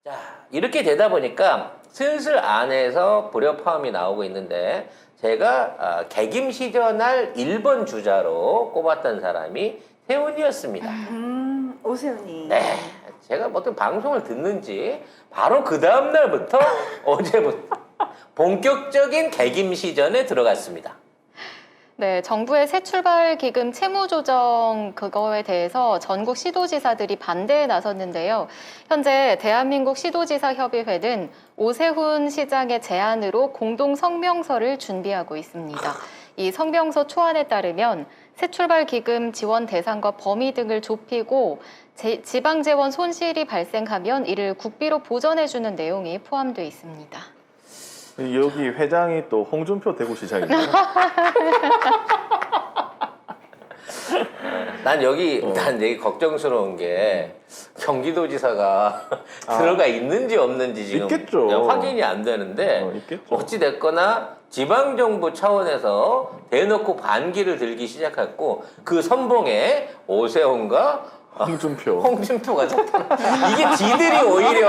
자, 이렇게 되다 보니까 슬슬 안에서 불협화음이 나오고 있는데 제가 개김시전할 1번 주자로 꼽았던 사람이 세훈이었습니다. 오세훈이. 네, 제가 어떤 방송을 듣는지 바로 그 다음 날부터 어제부터 본격적인 개김시전에 들어갔습니다. 네, 정부의 새 출발 기금 채무 조정 그거에 대해서 전국 시도지사들이 반대에 나섰는데요. 현재 대한민국 시도지사 협의회는 오세훈 시장의 제안으로 공동 성명서를 준비하고 있습니다. 이 성명서 초안에 따르면 새 출발 기금 지원 대상과 범위 등을 좁히고 지방 재원 손실이 발생하면 이를 국비로 보전해주는 내용이 포함되어 있습니다. 여기 회장이 또 홍준표 대구시장이잖아요. 난 여기 걱정스러운 게 경기도지사가 들어가 있는지 없는지 지금 있겠죠. 확인이 안 되는데 있겠죠. 어찌 됐거나 지방정부 차원에서 대놓고 반기를 들기 시작했고 그 선봉에 오세훈과 홍준표가 나타나. 이게 지들이 오히려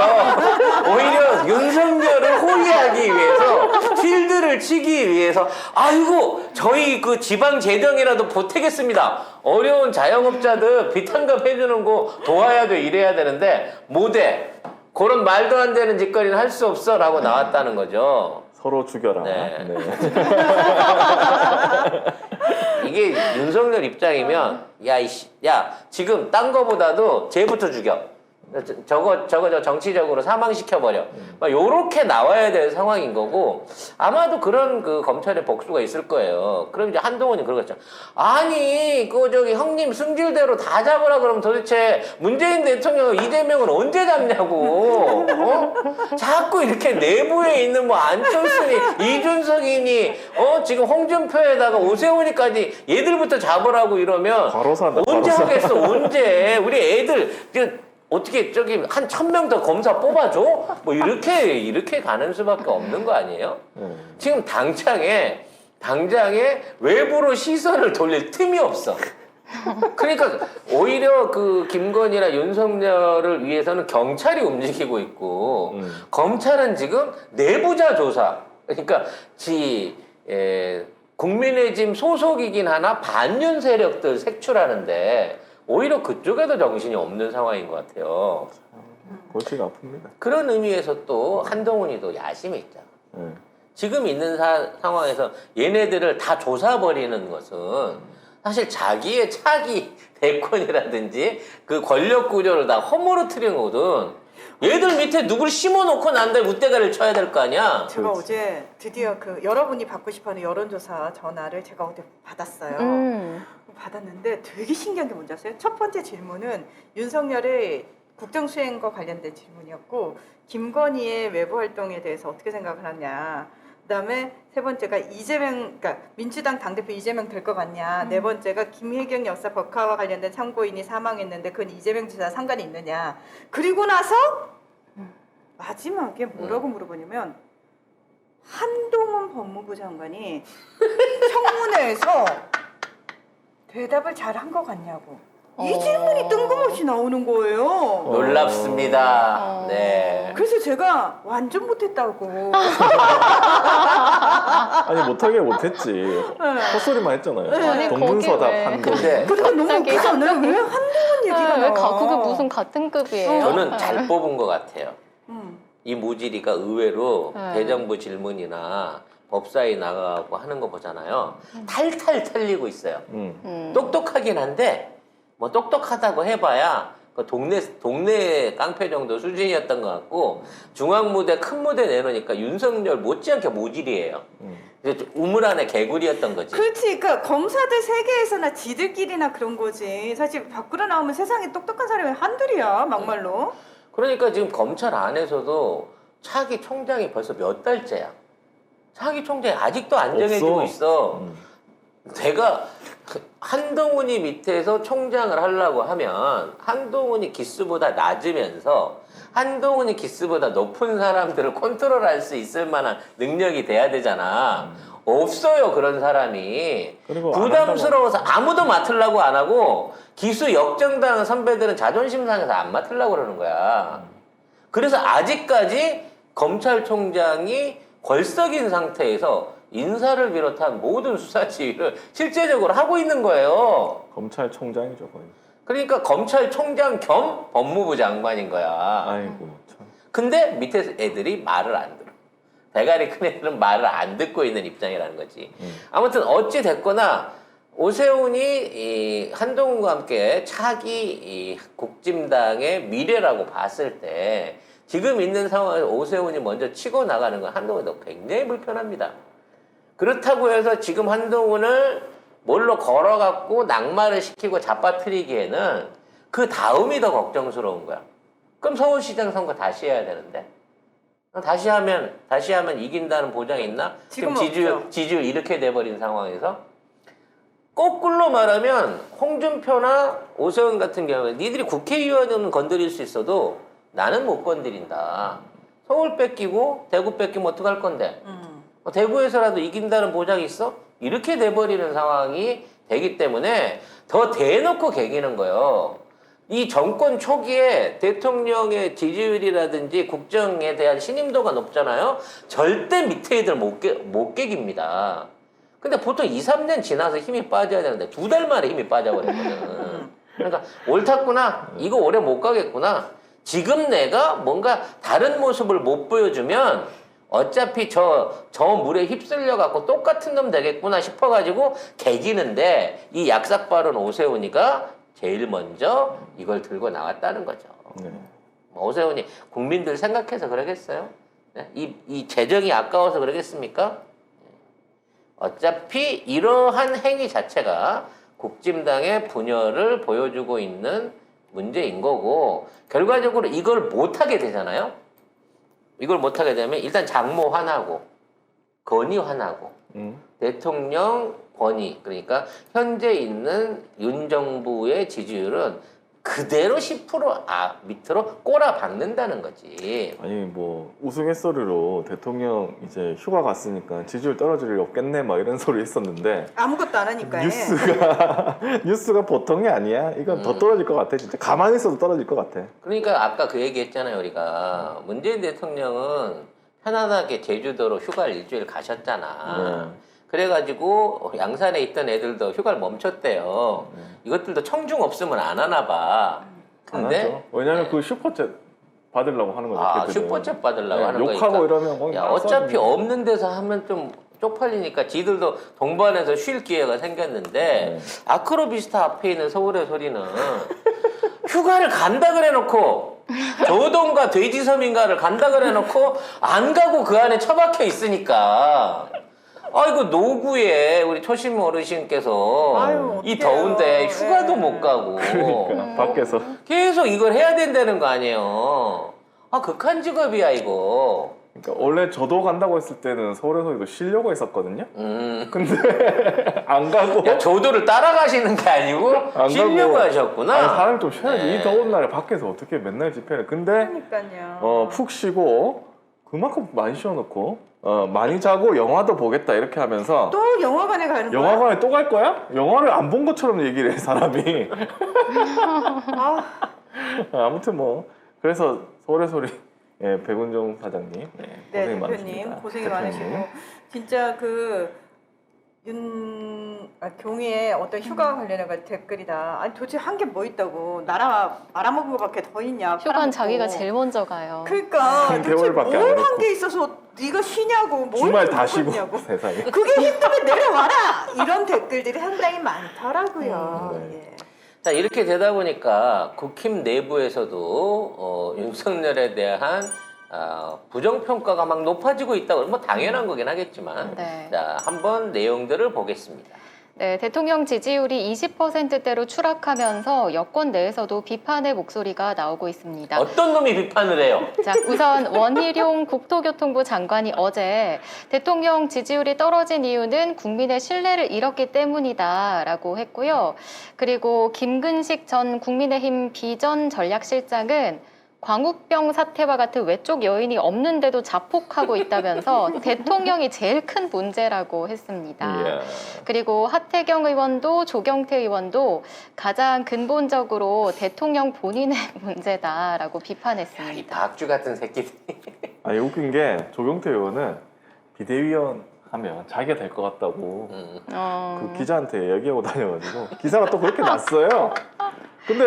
윤석열을 호위하기 위해서 필드를 치기 위해서 아이고 저희 그 지방 재정이라도 보태겠습니다. 어려운 자영업자들 비탄감 해주는 거 도와야 돼 이래야 되는데 못해. 그런 말도 안 되는 짓거리는 할 수 없어 라고 나왔다는 거죠. 서로 죽여라. 네. 네. 이게 윤석열 입장이면 야 지금 딴 거보다도 쟤부터 죽여. 저거 정치적으로 사망시켜버려. 막 요렇게 나와야 될 상황인 거고 아마도 그런 그 검찰의 복수가 있을 거예요. 그럼 이제 한동훈이 그러겠죠. 아니 형님 승질대로 다 잡으라 그러면 도대체 문재인 대통령 이재명은 언제 잡냐고. 자꾸 이렇게 내부에 있는 뭐 안철수니 이준석이니 지금 홍준표에다가 오세훈이까지 얘들부터 잡으라고 이러면 과로사다, 언제 과로사. 하겠어 언제. 우리 애들 어떻게 한 1000명 더 검사 뽑아줘? 뭐 이렇게 가는 수밖에 없는 거 아니에요? 지금 당장에 외부로 시선을 돌릴 틈이 없어. 그러니까 오히려 그 김건희나 윤석열을 위해서는 경찰이 움직이고 있고 검찰은 지금 내부자 조사. 그러니까 국민의힘 소속이긴 하나 반윤 세력들 색출하는데 오히려 그쪽에도 정신이 없는 상황인 것 같아요. 골치가 아픕니다. 그런 의미에서 또 한동훈이 또 야심이 있잖아. 지금 있는 상황에서 얘네들을 다 조사버리는 것은 사실 자기의 차기 대권이라든지 그 권력 구조를 다 허물어뜨리는 거거든. 얘들 밑에 누굴 심어놓고 난 다음에 웃대가리를 쳐야 될 거 아니야. 제가 어제 드디어 여러분이 받고 싶어하는 여론조사 전화를 제가 어제 받았어요. 받았는데 되게 신기한 게 뭔지 아세요? 첫 번째 질문은 윤석열의 국정수행과 관련된 질문이었고 김건희의 외부 활동에 대해서 어떻게 생각을 하냐. 그다음에 세 번째가 그러니까 민주당 당대표 이재명 될 것 같냐. 네 번째가 김혜경 여사 법카와 관련된 참고인이 사망했는데 그건 이재명 지사 상관이 있느냐. 그리고 나서 마지막에 뭐라고 물어보냐면 한동훈 법무부 장관이 청문회에서 대답을 잘 한 것 같냐고. 이 질문이 뜬금없이 나오는 거예요. 놀랍습니다. 네. 그래서 제가 완전 못했다고. 아니 못했지. 헛소리만 했잖아요. 아니, 동문서답 거기 왜. 한동. 근데 그리고 너무 웃기지 않아요? 왜 한동훈 얘기가 왜 나와? 그게 무슨 같은 급이에요? 저는 잘 뽑은 것 같아요. 이 무지리가 의외로 네. 대정부 질문이나 법사위 나가고 하는 거 보잖아요. 탈탈 털리고 있어요. 똑똑하긴 한데 뭐 똑똑하다고 해봐야 그 동네 깡패 정도 수준이었던 것 같고 중앙 무대 큰 무대 내놓으니까 윤석열 못지않게 모질이에요. 우물 안에 개구리였던 거지. 그렇지. 그러니까 검사들 세계에서나 지들끼리나 그런 거지. 사실 밖으로 나오면 세상에 똑똑한 사람이 한둘이야. 막말로. 그러니까 지금 검찰 안에서도 차기 총장이 벌써 몇 달째야. 차기 총장이 아직도 안 정해지고 있어. 내가 한동훈이 밑에서 총장을 하려고 하면 한동훈이 기수보다 낮으면서 한동훈이 기수보다 높은 사람들을 컨트롤할 수 있을 만한 능력이 돼야 되잖아. 없어요 그런 사람이. 부담스러워서 아무도 맡으려고 안 하고 기수 역정당 선배들은 자존심 상해서 안 맡으려고 그러는 거야. 그래서 아직까지 검찰총장이 걸석인 상태에서 인사를 비롯한 모든 수사 지휘를 실제적으로 하고 있는 거예요. 검찰총장이죠 거의. 그러니까 검찰총장 겸 법무부 장관인 거야. 아이고 참. 근데 밑에 애들이 말을 안 들어. 대가리 큰 애들은 말을 안 듣고 있는 입장이라는 거지. 아무튼 어찌 됐거나 오세훈이 이 한동훈과 함께 차기 이 국진당의 미래라고 봤을 때 지금 있는 상황에서 오세훈이 먼저 치고 나가는 건 한동훈도 굉장히 불편합니다. 그렇다고 해서 지금 한동훈을 뭘로 걸어갖고 낙마를 시키고 잡아뜨리기에는 그 다음이 더 걱정스러운 거야. 그럼 서울시장 선거 다시 해야 되는데 다시 하면 이긴다는 보장이 있나? 지금 지지율 이렇게 돼버린 상황에서 거꾸로 말하면 홍준표나 오세훈 같은 경우에 니들이 국회의원은 건드릴 수 있어도 나는 못 건드린다. 서울 뺏기고 대구 뺏기면 어떡할 건데? 대구에서라도 이긴다는 보장이 있어? 이렇게 돼버리는 상황이 되기 때문에 더 대놓고 개기는 거예요. 이 정권 초기에 대통령의 지지율이라든지 국정에 대한 신임도가 높잖아요. 절대 밑에 애들 못 깨깁니다. 근데 보통 2, 3년 지나서 힘이 빠져야 되는데 2달 만에 힘이 빠져버렸거든. 그러니까 옳았구나. 이거 오래 못 가겠구나. 지금 내가 뭔가 다른 모습을 못 보여주면 어차피 저 물에 휩쓸려 갖고 똑같은 놈 되겠구나 싶어가지고 개기는데 이 약삭빠른 오세훈이가 제일 먼저 이걸 들고 나왔다는 거죠. 네. 오세훈이 국민들 생각해서 그러겠어요? 이 재정이 아까워서 그러겠습니까? 어차피 이러한 행위 자체가 국진당의 분열을 보여주고 있는 문제인 거고 결과적으로 이걸 못하게 되잖아요. 이걸 못하게 되면 일단 장모 화나고 건의 화나고 대통령 권위 그러니까 현재 있는 윤 정부의 지지율은 그대로 10% 밑으로 꼬라박는다는 거지. 아니 뭐 우스갯소리로 대통령 이제 휴가 갔으니까 지지율 떨어질 일 없겠네 막 이런 소리 했었는데 아무것도 안 하니까. 뉴스가 보통이 아니야. 이건 더 떨어질 것 같아. 진짜 가만히 있어도 떨어질 것 같아. 그러니까 아까 그 얘기했잖아요. 우리가 문재인 대통령은 편안하게 제주도로 휴가를 일주일 가셨잖아. 그래가지고 양산에 있던 애들도 휴가를 멈췄대요. 이것들도 청중 없으면 안 하나 봐. 근데 왜냐면 그 슈퍼챗 받으려고 하는 거죠. 슈퍼챗 받으려고 하는 거니까. 욕하고 이러면 야, 어차피 없는 데서 하면 좀 쪽팔리니까 지들도 동반해서 쉴 기회가 생겼는데 아크로비스타 앞에 있는 서울의 소리는 휴가를 간다 그래놓고 조동과 돼지섬인가를 간다 그래놓고 안 가고 그 안에 처박혀 있으니까 아이고 노구에 우리 초심 어르신께서 이 더운데 휴가도 못 가고 그러니까 밖에서 계속 이걸 해야 된다는 거 아니에요. 극한 직업이야 이거. 그러니까 원래 저도 간다고 했을 때는 서울에서도 쉬려고 했었거든요. 근데 안 가고. 야, 조도를 따라가시는 게 아니고 쉬려고 하셨구나. 아니, 사람이 좀 쉬어야지. 이 더운 날에 밖에서 어떻게 맨날 집회를. 근데 그러니까요. 푹 쉬고 그만큼 많이 쉬어놓고 많이 자고 영화도 보겠다 이렇게 하면서 또 영화관에 가는 거야? 영화관에 또 갈 거야? 영화를 안 본 것처럼 얘기를 해 사람이. 아무튼 뭐 그래서 서울의 소리 백운종 사장님 네, 고생이 대표님 많으십니다. 고생이 대표님. 많으시고 진짜 경위에 어떤 휴가 관련해서 댓글이다. 아니 도대체 한 게 뭐 있다고 나라 말아먹은 거밖에 더 있냐. 휴가는 자기가 제일 먼저 가요. 그러니까 도대체 개월밖에 안 뭘 해놓고. 한 게 있어서 네가 쉬냐고 뭘 주말 다 쉬고 냐고 세상에. 그게 힘들면 내려와라 이런 댓글들이 상당히 많더라고요. 예. 자 이렇게 되다 보니까 국힘 내부에서도 윤석열에 대한 부정평가가 막 높아지고 있다고 뭐 당연한 거긴 하겠지만 자 한번 내용들을 보겠습니다. 네, 대통령 지지율이 20%대로 추락하면서 여권 내에서도 비판의 목소리가 나오고 있습니다. 어떤 놈이 비판을 해요? 자, 우선 원희룡 국토교통부 장관이 어제 대통령 지지율이 떨어진 이유는 국민의 신뢰를 잃었기 때문이다라고 했고요. 그리고 김근식 전 국민의힘 비전 전략실장은 광우병 사태와 같은 외쪽 여인이 없는데도 자폭하고 있다면서 대통령이 제일 큰 문제라고 했습니다. 이야. 그리고 하태경 의원도 조경태 의원도 가장 근본적으로 대통령 본인의 문제다라고 이 비판했습니다. 박쥐 같은 새끼들. 아니 웃긴 게 조경태 의원은 비대위원 하면 자기가 될 것 같다고 그 기자한테 얘기하고 다녀가지고 기사가 또 그렇게 났어요. 근데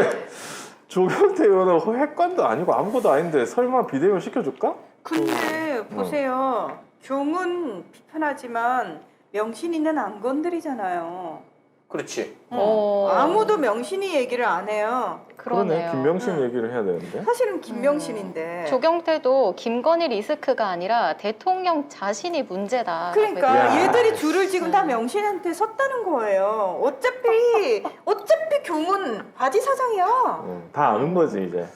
조경태 의원은 핵관도 아니고 아무것도 아닌데 설마 비대위원 시켜줄까? 근데 보세요. 경은 비판하지만 명신이는 안 건드리잖아요. 그렇지. 아무도 명신이 얘기를 안 해요. 그러네요. 김명신 얘기를 해야 되는데. 사실은 김명신인데. 조경태도 김건희 리스크가 아니라 대통령 자신이 문제다. 그러니까 야. 얘들이 줄을 지금 다 명신한테 섰다는 거예요. 어차피 경은 바지 사장이야. 다 아는 거지 이제.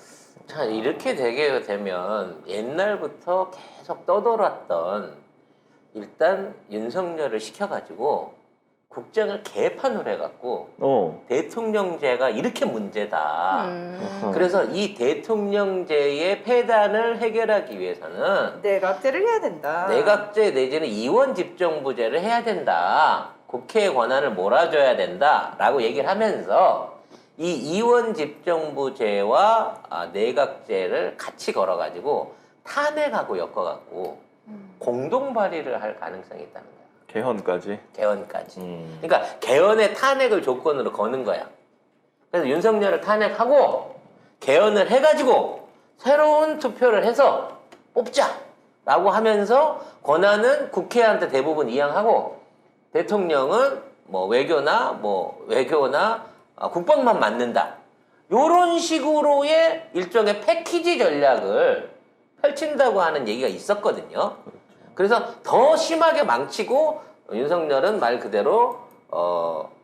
자, 이렇게 되게 되면 옛날부터 계속 떠돌았던 일단 윤석열을 시켜가지고 국정을 개판을 해갖고 대통령제가 이렇게 문제다. 어허. 그래서 이 대통령제의 폐단을 해결하기 위해서는 내각제를 해야 된다. 내각제 내지는 이원 집정부제를 해야 된다. 국회의 권한을 몰아줘야 된다라고 얘기를 하면서 이 이원 집정부제와 내각제를 같이 걸어가지고 탄핵하고 엮어갖고 공동 발의를 할 가능성이 있다는 거야. 개헌까지. 개헌까지. 그러니까 개헌의 탄핵을 조건으로 거는 거야. 그래서 윤석열을 탄핵하고 개헌을 해가지고 새로운 투표를 해서 뽑자라고 하면서 권한은 국회한테 대부분 이양하고 대통령은 뭐 외교나 국방만 맡는다. 요런 식으로의 일종의 패키지 전략을 펼친다고 하는 얘기가 있었거든요. 그래서 더 심하게 망치고 윤석열은 말 그대로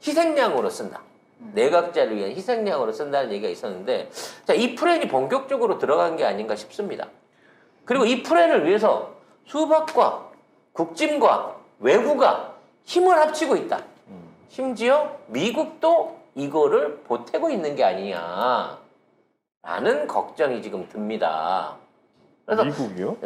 희생양으로 쓴다. 내각제를 위한 희생양으로 쓴다는 얘기가 있었는데 자, 이 플랜이 본격적으로 들어간 게 아닌가 싶습니다. 그리고 이 플랜을 위해서 수박과 국짐과 외구가 힘을 합치고 있다. 심지어 미국도 이거를 보태고 있는 게 아니냐 라는 걱정이 지금 듭니다. 그래서 미국이요?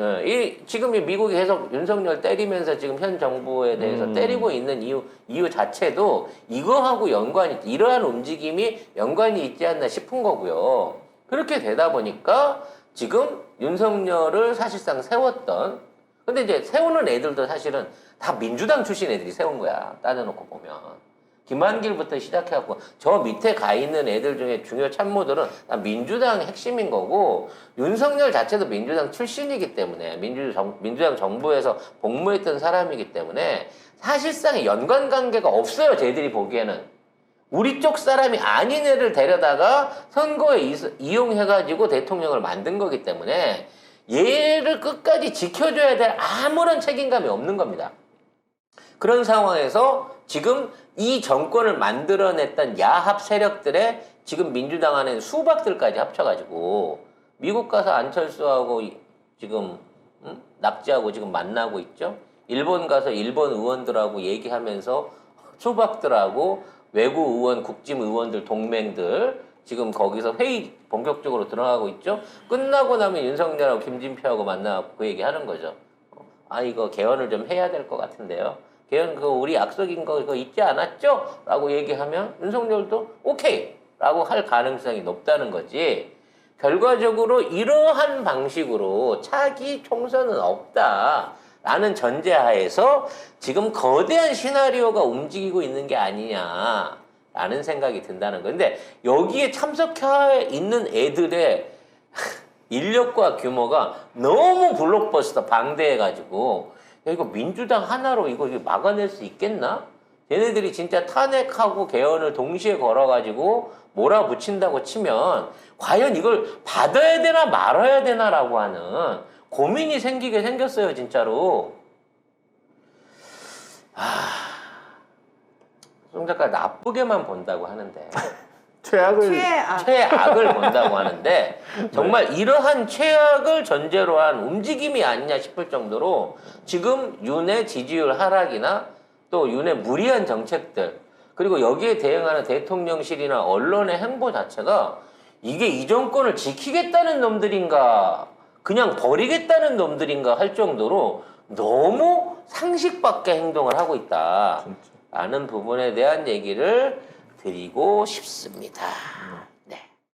지금 미국이 계속 윤석열 때리면서 지금 현 정부에 대해서 때리고 있는 이유 자체도 이거하고 이러한 움직임이 연관이 있지 않나 싶은 거고요. 그렇게 되다 보니까 지금 윤석열을 사실상 세웠던, 근데 이제 세우는 애들도 사실은 다 민주당 출신 애들이 세운 거야. 따져놓고 보면. 김한길부터 시작해갖고 저 밑에 가 있는 애들 중에 중요 참모들은 다 민주당 핵심인 거고 윤석열 자체도 민주당 출신이기 때문에 민주당 정부에서 복무했던 사람이기 때문에 사실상의 연관관계가 없어요. 쟤들이 보기에는. 우리 쪽 사람이 아닌 애를 데려다가 선거에 이용해가지고 대통령을 만든 거기 때문에 얘를 끝까지 지켜줘야 될 아무런 책임감이 없는 겁니다. 그런 상황에서 지금 이 정권을 만들어냈던 야합 세력들의 지금 민주당 안에 수박들까지 합쳐가지고 미국 가서 안철수하고 지금 낙지하고 지금 만나고 있죠. 일본 가서 일본 의원들하고 얘기하면서 수박들하고 외부 의원, 국짐 의원들 동맹들 지금 거기서 회의 본격적으로 들어가고 있죠. 끝나고 나면 윤석열하고 김진표하고 만나고 그 얘기하는 거죠. 이거 개헌을 좀 해야 될 것 같은데요. 개헌 우리 약속인 거 그거 잊지 않았죠? 라고 얘기하면 윤석열도 오케이! 라고 할 가능성이 높다는 거지. 결과적으로 이러한 방식으로 차기 총선은 없다. 라는 전제하에서 지금 거대한 시나리오가 움직이고 있는 게 아니냐. 라는 생각이 든다는 거예요. 근데 여기에 참석해 있는 애들의 인력과 규모가 너무 블록버스터 방대해가지고 야, 이거 민주당 하나로 이거 막아낼 수 있겠나? 얘네들이 진짜 탄핵하고 개헌을 동시에 걸어가지고 몰아붙인다고 치면 과연 이걸 받아야 되나 말아야 되나라고 하는 고민이 생기게 생겼어요, 진짜로. 송 작가 나쁘게만 본다고 하는데 최악을 본다고 하는데 정말 이러한 최악을 전제로 한 움직임이 아니냐 싶을 정도로 지금 윤의 지지율 하락이나 또 윤의 무리한 정책들 그리고 여기에 대응하는 대통령실이나 언론의 행보 자체가 이게 이 정권을 지키겠다는 놈들인가 그냥 버리겠다는 놈들인가 할 정도로 너무 상식 밖의 행동을 하고 있다. 진짜. 라는 부분에 대한 얘기를 드리고 싶습니다.